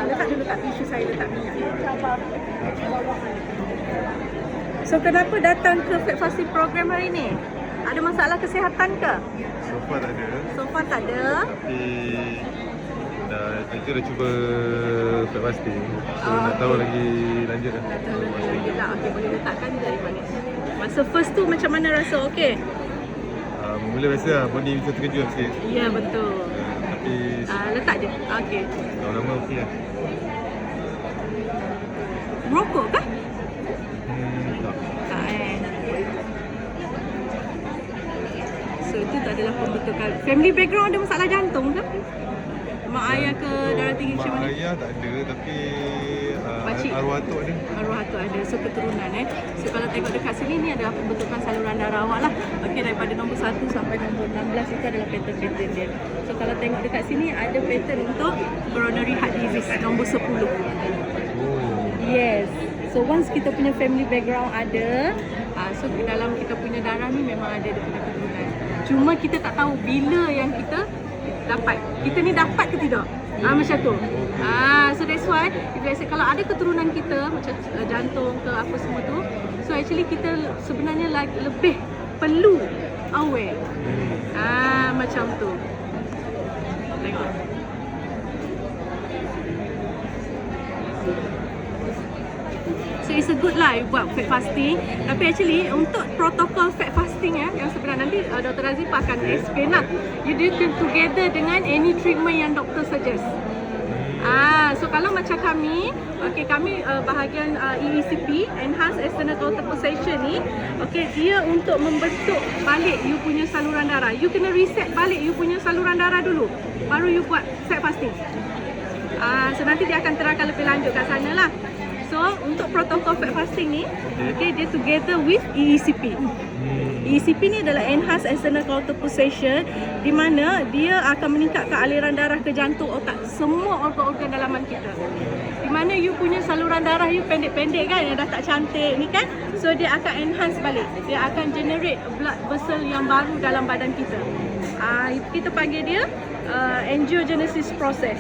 Letak dulu kat tisu saya, letak minyak. So kenapa datang ke Fat Fasting program hari ni? Ada masalah kesihatan ke? So far tak ada. So far tak ada. Tapi kita dah cuba fat fasting. So Oh, nak tahu okay. lagi lanjut lah. Dah tahu lagi lanjut lah. Okay, boleh letakkan dari mana. Masa first tu macam mana rasa? Okay? Mula biasa lah, body macam terkejut sikit. Ya, betul. Tapi Letak je. Okay. lama-lama okey lah. Merokok ke? Tak. Tak So itu tak adalah pembentukan. Family background ada masalah jantung ke? Mak ayah ke darah tinggi macam mana? Mak ayah tak ada, tapi Pakcik? arwah atuk ada. Arwah tu ada, so keturunan So kalau tengok dekat sini ni adalah pembentukan saluran darah awak lah. Okey, daripada nombor 1 sampai nombor 16 itu adalah pattern-pattern dia. So kalau tengok dekat sini ada pattern untuk coronary heart disease nombor 10. Oh. Yes. So once kita punya family background ada, so dalam kita punya darah ni memang ada dia punya keturunan. Cuma kita tak tahu bila yang kita dapat. Kita ni dapat ke tidak? Macam tu. So that's why if let's say, kalau ada keturunan kita macam jantung ke apa semua tu, so actually kita sebenarnya lebih perlu aware. Macam tu. Tengok. So it's a good lah you buat fat fasting. Tapi actually untuk protokol fat fasting yang sebenarnya nanti Dr. Razifah akan explain lah. You do it together dengan any treatment yang doktor suggest. So kalau macam kami, kami bahagian EECP, Enhanced External Counter Pulsation ni, dia untuk membentuk balik you punya saluran darah. You kena reset balik you punya saluran darah dulu, baru you buat fat fasting. So nanti dia akan terangkan lebih lanjut kat sana lah. So untuk protokol fat fasting ni, dia together with EECP. EECP ni adalah Enhanced External Counter Pulsation, di mana dia akan meningkatkan aliran darah ke jantung, otak, semua organ-organ dalaman kita. Di mana you punya saluran darah you pendek-pendek kan, yang dah tak cantik ni kan. So dia akan enhance balik. Dia akan generate blood vessel yang baru dalam badan kita. Kita panggil dia angiogenesis process.